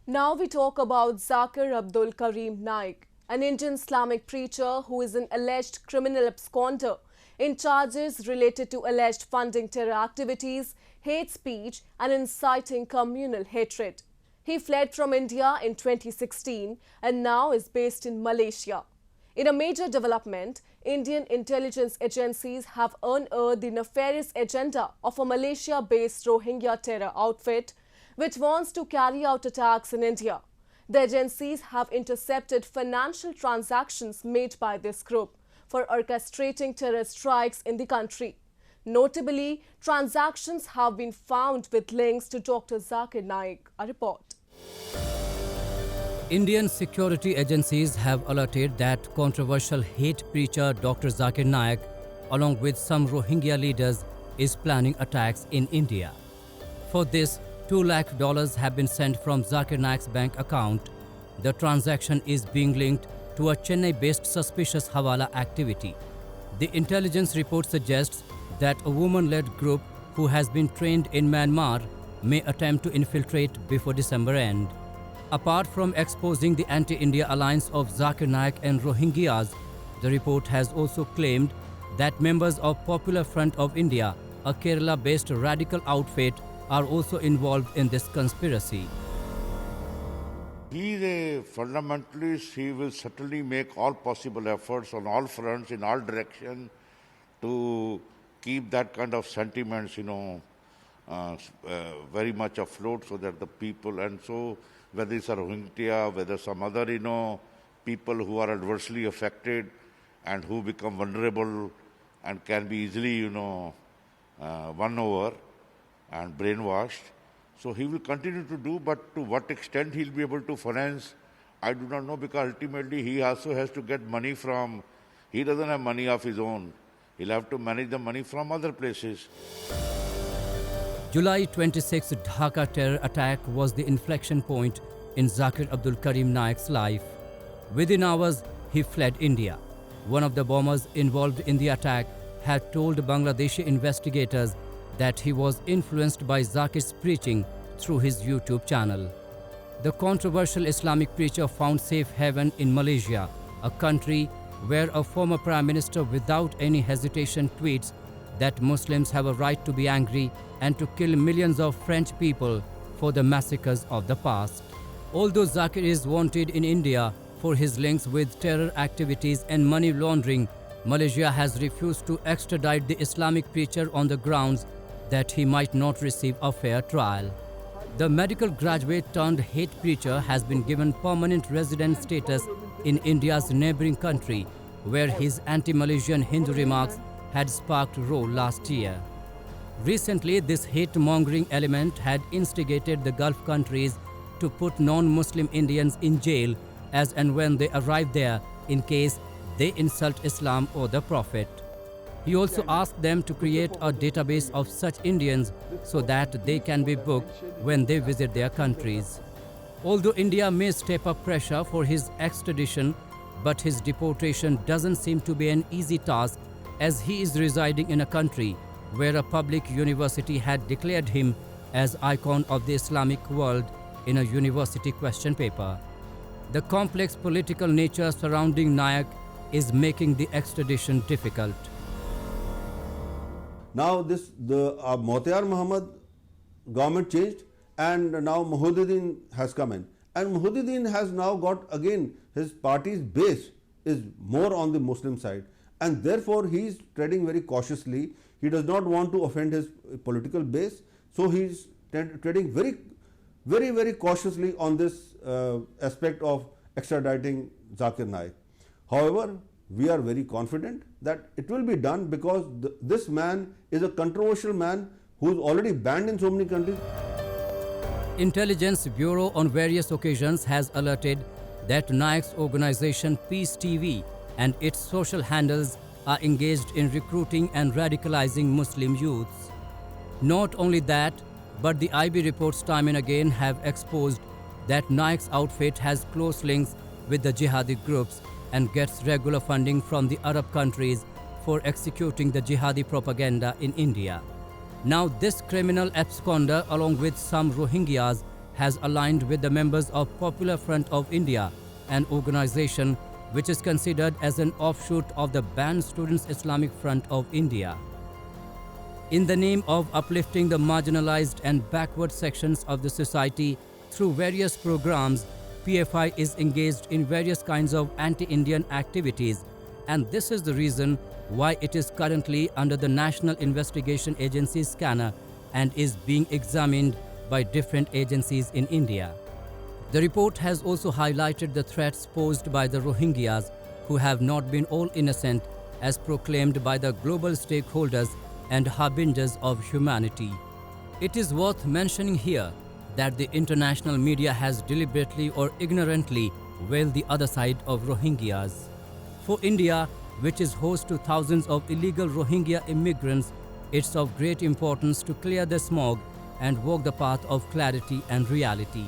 Now we talk about Zakir Abdul Karim Naik, an Indian Islamic preacher who is an alleged criminal absconder in charges related to alleged funding terror activities, hate speech and inciting communal hatred. He fled from India in 2016 and now is based in Malaysia. In a major development, Indian intelligence agencies have unearthed the nefarious agenda of a Malaysia-based Rohingya terror outfit which wants to carry out attacks in India. The agencies have intercepted financial transactions made by this group for orchestrating terror strikes in the country. Notably, transactions have been found with links to Dr Zakir Naik. A report. Indian security agencies have alerted that controversial hate preacher Dr Zakir Naik, along with some Rohingya leaders, is planning attacks in India. For this, $2 lakh have been sent from Zakir Naik's bank account. The transaction is being linked to a Chennai-based suspicious Hawala activity. The intelligence report suggests that a woman-led group who has been trained in Myanmar may attempt to infiltrate before December end. Apart from exposing the anti-India alliance of Zakir Naik and Rohingyas, the report has also claimed that members of Popular Front of India, a Kerala-based radical outfit, are also involved in this conspiracy. He is a fundamentalist. He will certainly make all possible efforts on all fronts, in all directions, to keep that kind of sentiments, very much afloat, so that the people, and so whether it's a Rohingya, whether some other, people who are adversely affected and who become vulnerable and can be easily, won over and brainwashed. So he will continue to do, but to what extent he'll be able to finance, I do not know, because ultimately he also has to get money from, he doesn't have money of his own. He'll have to manage the money from other places. July 26 Dhaka terror attack was the inflection point in Zakir Abdul Karim Naik's life. Within hours, he fled India. One of the bombers involved in the attack had told Bangladeshi investigators that he was influenced by Zakir's preaching through his YouTube channel. The controversial Islamic preacher found safe haven in Malaysia, a country where a former Prime Minister without any hesitation tweets that Muslims have a right to be angry and to kill millions of French people for the massacres of the past. Although Zakir is wanted in India for his links with terror activities and money laundering, Malaysia has refused to extradite the Islamic preacher on the grounds that he might not receive a fair trial. The medical graduate turned hate preacher has been given permanent resident status in India's neighboring country, where his anti-Malaysian Hindu remarks had sparked row last year. Recently, this hate-mongering element had instigated the Gulf countries to put non-Muslim Indians in jail as and when they arrive there in case they insult Islam or the Prophet. He also asked them to create a database of such Indians so that they can be booked when they visit their countries. Although India may step up pressure for his extradition, but his deportation doesn't seem to be an easy task, as he is residing in a country where a public university had declared him as icon of the Islamic world in a university question paper. The complex political nature surrounding Naik is making the extradition difficult. Now the Motiar Muhammad government changed, and now Muhyiddin has come in. And Muhyiddin has now got, again, his party's base is more on the Muslim side, and therefore he is treading very cautiously. He does not want to offend his political base, so he is treading very cautiously on this aspect of extraditing Zakir Naik. However, we are very confident that it will be done, because this man is a controversial man who is already banned in so many countries. Intelligence Bureau on various occasions has alerted that Naik's organization Peace TV and its social handles are engaged in recruiting and radicalizing Muslim youths. Not only that, but the IB reports time and again have exposed that Naik's outfit has close links with the jihadi groups and gets regular funding from the Arab countries for executing the jihadi propaganda in India. Now this criminal absconder, along with some Rohingyas, has aligned with the members of Popular Front of India, an organization which is considered as an offshoot of the banned Students' Islamic Front of India. In the name of uplifting the marginalized and backward sections of the society through various programs, PFI is engaged in various kinds of anti-Indian activities, and this is the reason why it is currently under the National Investigation Agency scanner and is being examined by different agencies in India. The report has also highlighted the threats posed by the Rohingyas, who have not been all innocent as proclaimed by the global stakeholders and harbingers of humanity. It is worth mentioning here that the international media has deliberately or ignorantly veiled the other side of Rohingyas. For India, which is host to thousands of illegal Rohingya immigrants, it's of great importance to clear the smog and walk the path of clarity and reality.